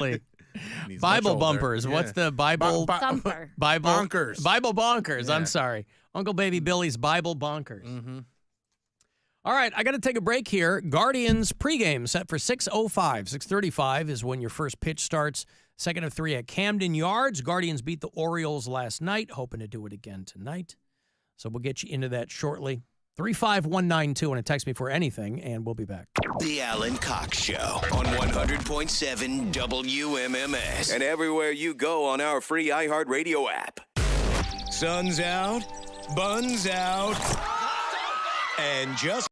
Needs Bible much older. bumpers. Yeah. What's the Bible? Thumper. Bible Bonkers. Bible bonkers. Yeah. I'm sorry. Uncle Baby Billy's Bible bonkers. Mm-hmm. All right, I got to take a break here. Guardians pregame set for 6:05. 6:35 is when your first pitch starts. Second of 3 at Camden Yards. Guardians beat the Orioles last night. Hoping to do it again tonight. So we'll get you into that shortly. 35192 and text me for anything, and we'll be back. The Alan Cox Show on 100.7 WMMS and everywhere you go on our free iHeartRadio app. Sun's out, buns out, and just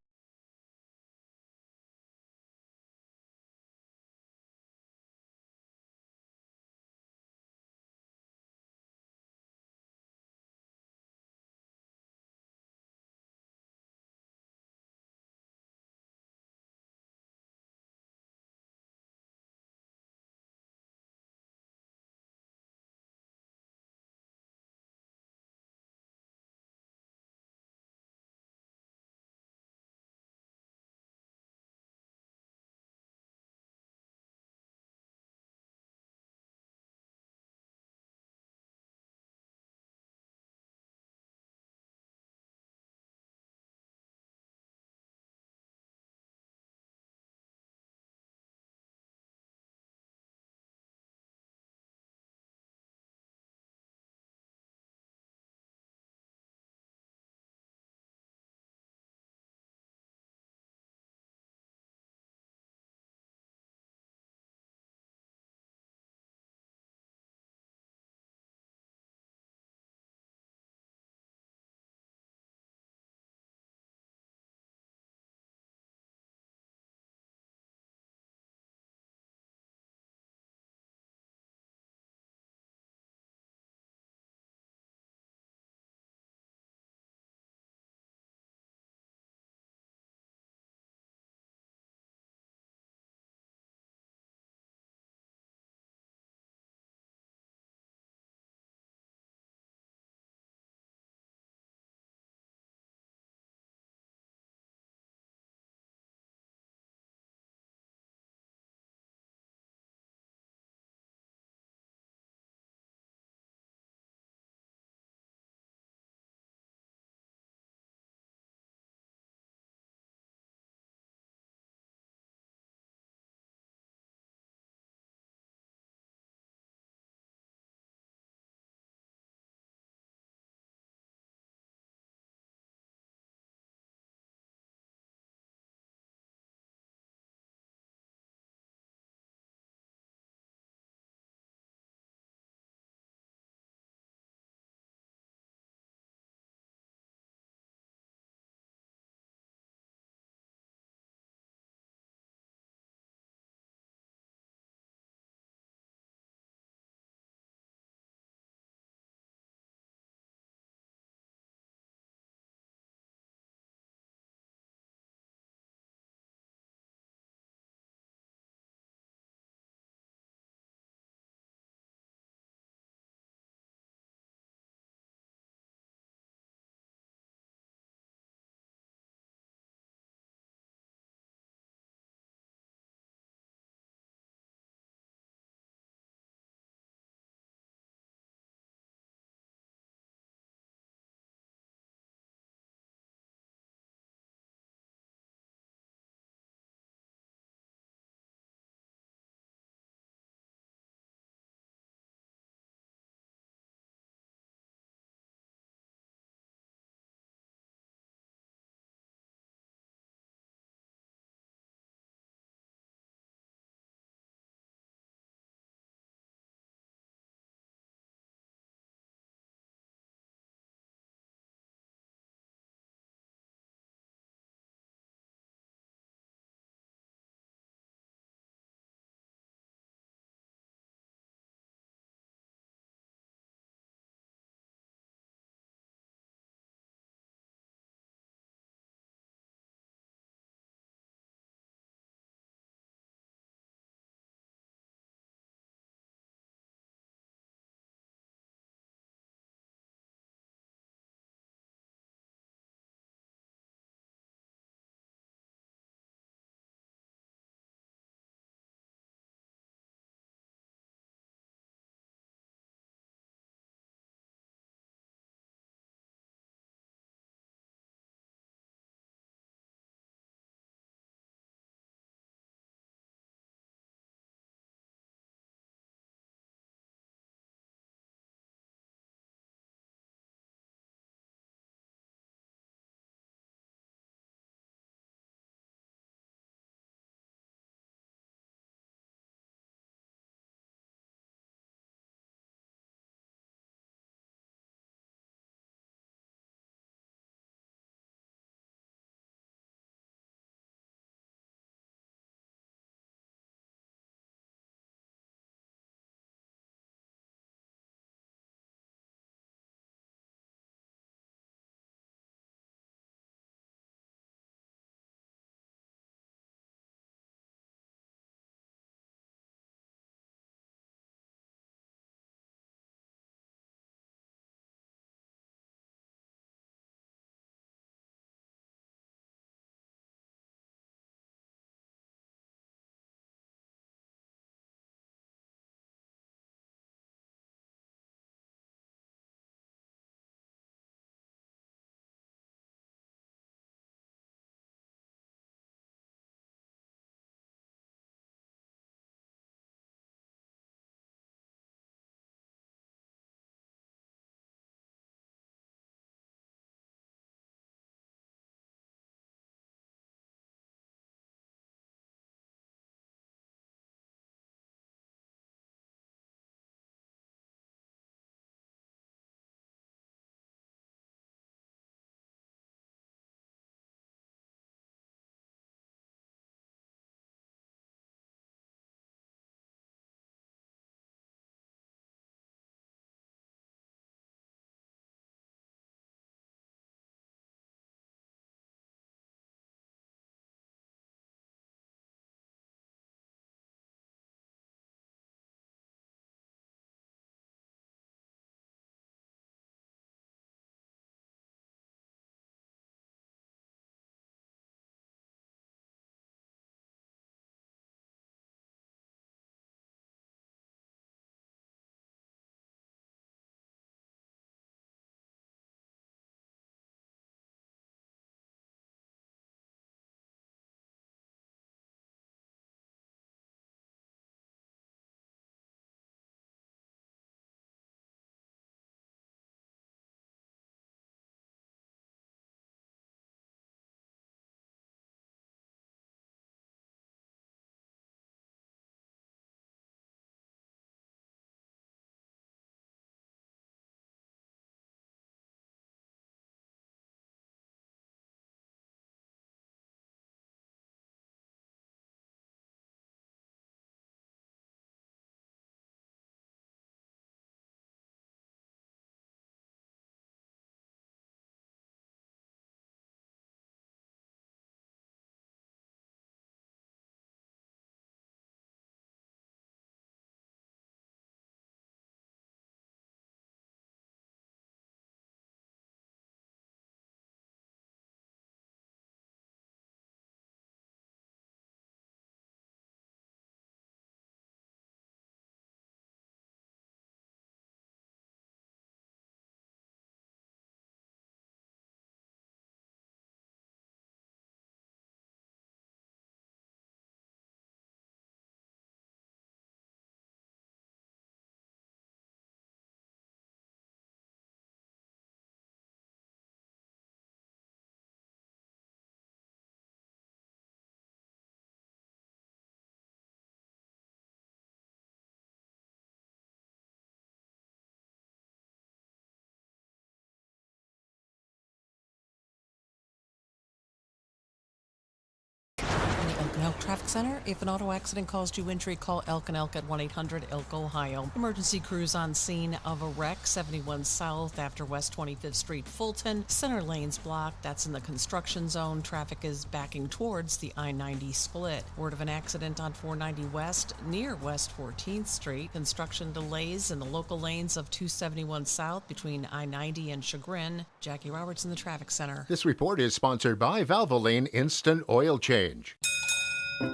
Traffic Center. If an auto accident caused you injury, call Elk & Elk at 1-800-ELK, Ohio. Emergency crews on scene of a wreck, 71 South after West 25th Street, Fulton. Center lanes blocked. That's in the construction zone. Traffic is backing towards the I-90 split. Word of an accident on 490 West near West 14th Street. Construction delays in the local lanes of 271 South between I-90 and Chagrin. Jackie Roberts in the Traffic Center. This report is sponsored by Valvoline Instant Oil Change.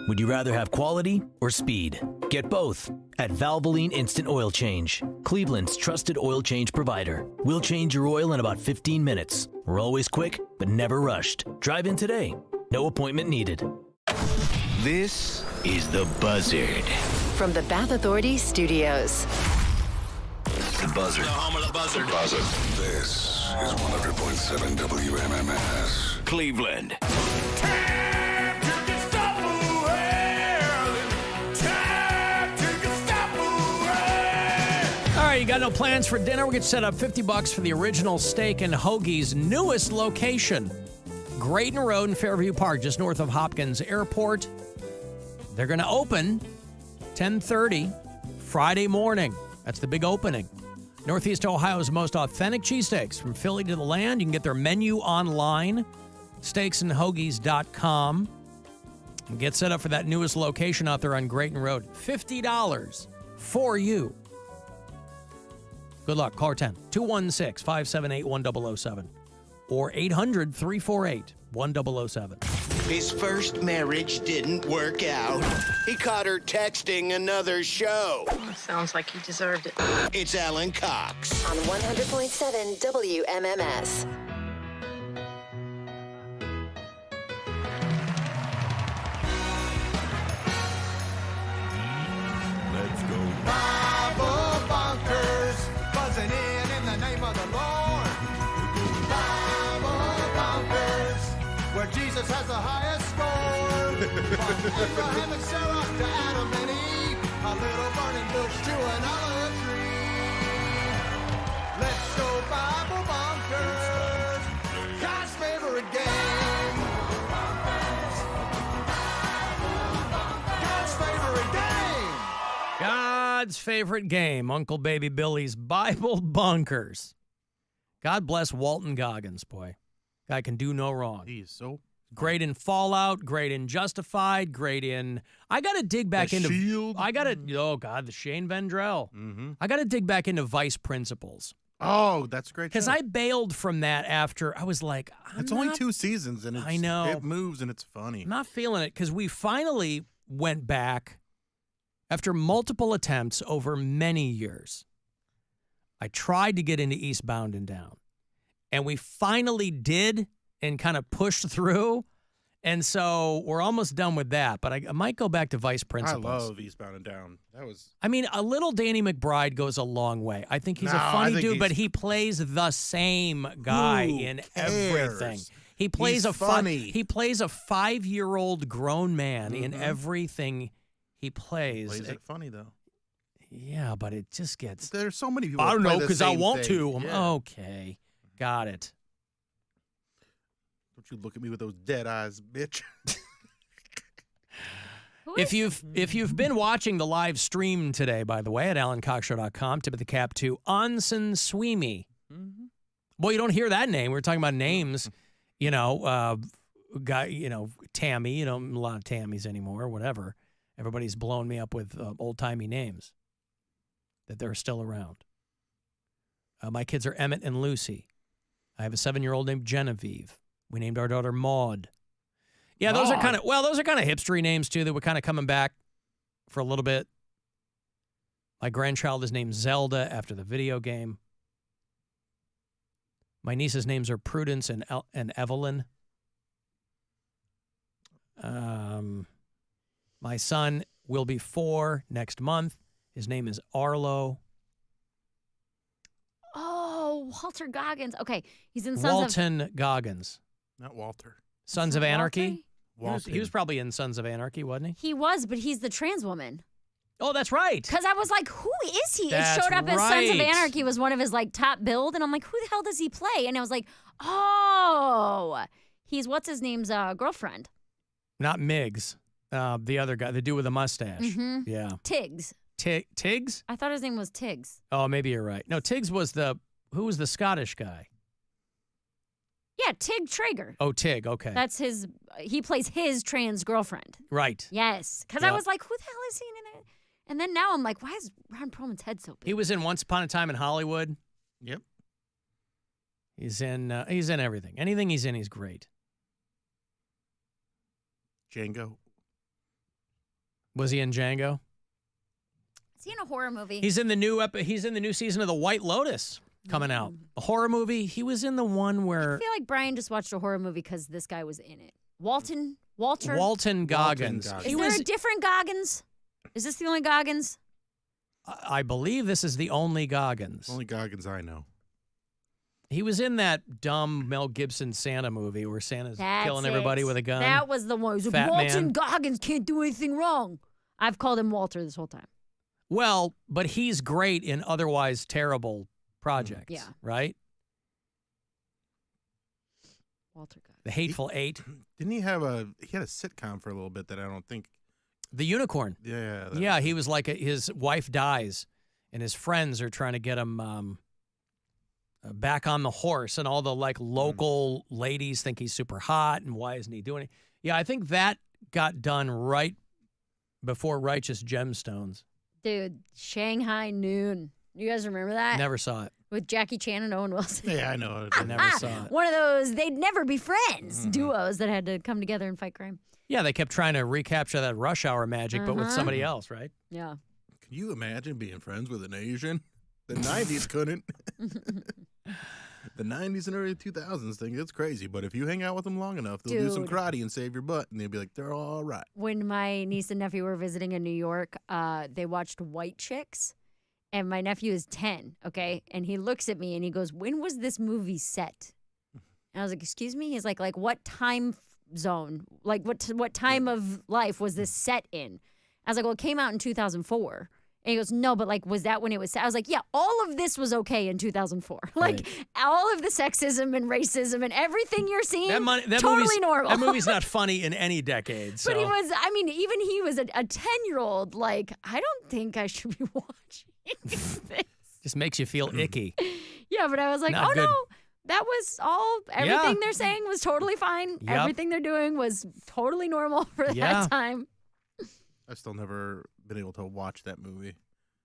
Would you rather have quality or speed? Get both at Valvoline Instant Oil Change, Cleveland's trusted oil change provider. We'll change your oil in about 15 minutes. We're always quick, but never rushed. Drive in today. No appointment needed. This is The Buzzard. From the Bath Authority Studios. The Buzzard. The home of the Buzzard. Buzzard. This is 100.7 WMMS. Cleveland. All right, you got no plans for dinner? We'll get set up $50 for the original steak and hoagie's newest location. Grayton Road in Fairview Park, just north of Hopkins Airport. They're going to open 10:30 Friday morning. That's the big opening. Northeast Ohio's most authentic cheesesteaks from Philly to the land. You can get their menu online, steaksandhoagies.com. And get set up for that newest location out there on Grayton Road. $50 for you. Good luck. Call 216-578-1007 or 800-348-1007. His first marriage didn't work out. He caught her texting another show. Sounds like he deserved it. It's Alan Cox. On 100.7 WMMS. Let's go. Bible bunkers, buzzing in the name of the Lord. Bible bunkers, where Jesus has the highest score. From Abraham and Sarah to Adam and Eve, a little burning bush to an olive tree. Let's go Bible bunkers, God's favorite game. God's favorite game. God's favorite game, Uncle Baby Billy's Bible Bunkers. God bless Walton Goggins, boy. Guy can do no wrong. He's so Great in Fallout, great in Justified, great in... I got to dig back The into... Shield. Oh, God, the Shane Vendrell. Mm-hmm. I got to dig back into Vice Principals. Oh, that's a great. Because show. I bailed from that after... I was like, It's only 2 seasons, and I know. It moves, and it's funny. I'm not feeling it, because we finally went back after multiple attempts over many years. I tried to get into Eastbound and Down, and we finally did and kind of pushed through, and so we're almost done with that, but I might go back to Vice Principals. I love Eastbound and Down. That was... I mean, a little Danny McBride goes a long way. I think he's a funny dude, but he plays the same guy in everything. He plays funny. He plays a 5-year-old grown man in everything he plays. Plays it funny, though. Yeah, but it just gets... There's so many people I don't that play know, the because I same want thing. to. Yeah. Okay. Got it. Don't you look at me with those dead eyes, bitch. If you've been watching the live stream today, by the way, at AlanCoxShow.com, tip of the cap to Anson Sweeney. Mm-hmm. Boy, you don't hear that name. We're talking about names, Tammy, a lot of Tammys anymore, whatever. Everybody's blowing me up with old-timey names that they're still around. My kids are Emmett and Lucy. I have a 7-year-old named Genevieve. We named our daughter Maud. Yeah, those are kind of hipstery names too that were kind of coming back for a little bit. My grandchild is named Zelda after the video game. My nieces' names are Prudence and Evelyn. My son will be 4 next month. His name is Arlo. Oh, Walter Goggins. Okay, he's in Sons Walton Goggins. Not Walter. Sons of Anarchy? Walton. He was probably in Sons of Anarchy, wasn't he? He was, but he's the trans woman. Oh, that's right. Because I was like, who is he? That's it showed up as Sons of right. Anarchy was one of his top build, and I'm like, who the hell does he play? And I was like, oh, he's what's his name's girlfriend. Not Miggs. The other guy, the dude with the mustache. Mm-hmm. Yeah. Tiggs. Tiggs? I thought his name was Tiggs. Oh, maybe you're right. No, Tiggs was who was the Scottish guy? Yeah, Tig Traeger. Oh, Tig, okay. That's he plays his trans girlfriend. Right. Yes. Because I was like, who the hell is he in it? And then now I'm like, why is Ron Perlman's head so big? He was in Once Upon a Time in Hollywood. Yep. He's in everything. Anything he's in, he's great. Django. Was he in Django? Is he in a horror movie? He's in the new season of The White Lotus coming out. A horror movie. He was in the one where I feel like Brian just watched a horror movie because this guy was in it. Walter? Walton Goggins. Is there a different Goggins? Is this the only Goggins? I believe this is the only Goggins. Only Goggins I know. He was in that dumb Mel Gibson Santa movie where Santa's killing everybody with a gun. That was the one. Fat Walton man. Goggins can't do anything wrong. I've called him Walter this whole time. Well, but he's great in otherwise terrible projects. Yeah. Right? Walter Goggins. The Hateful Eight. Didn't he had a sitcom for a little bit that I don't think. The Unicorn. Yeah. Yeah, he was like his wife dies, and his friends are trying to get him back on the horse, and all the local ladies think he's super hot, and why isn't he doing it? Yeah, I think that got done right before Righteous Gemstones. Dude, Shanghai Noon. You guys remember that? Never saw it. With Jackie Chan and Owen Wilson. Yeah, I know. I never saw it. One of those they'd never be friends duos that had to come together and fight crime. Yeah, they kept trying to recapture that Rush Hour magic, but with somebody else, right? Yeah. Can you imagine being friends with an Asian? The 90s couldn't. The 90s and early 2000s thing, it's crazy. But if you hang out with them long enough, they'll do some karate and save your butt. And they'll be like, they're all right. When my niece and nephew were visiting in New York, they watched White Chicks. And my nephew is 10, okay? And he looks at me and he goes, when was this movie set? And I was like, excuse me? He's like what time zone? Like, what time of life was this set in? I was like, well, it came out in 2004. And he goes, no, but was that when it was set? I was like, yeah, all of this was okay in 2004. Like, all of the sexism and racism and everything you're seeing, totally normal. That movie's not funny in any decade. So. But he was, even he was a 10-year-old, I don't think I should be watching this. Just makes you feel icky. Yeah, but I was like, Not good. no, that was all, everything they're saying was totally fine. Yep. Everything they're doing was totally normal for that time. I've still never been able to watch that movie.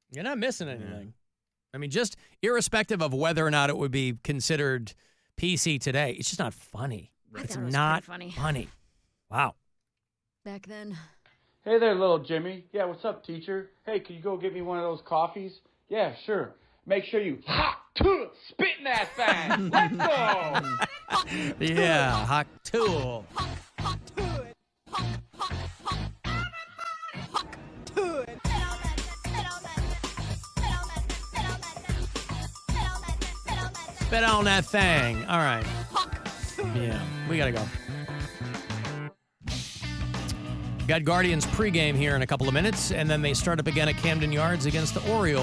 You're not missing anything. I mean, just irrespective of whether or not it would be considered PC today, it's just not funny. It's not funny. Wow. Back then. Hey there, little Jimmy. Yeah, what's up, teacher? Hey, can you go get me one of those coffees? Yeah, sure. Make sure you spit in that thing. Let's go. Yeah, hot tool. Spit on that thing. All right. Yeah, we got to go. Got Guardians pregame here in a couple of minutes, and then they start up again at Camden Yards against the Orioles.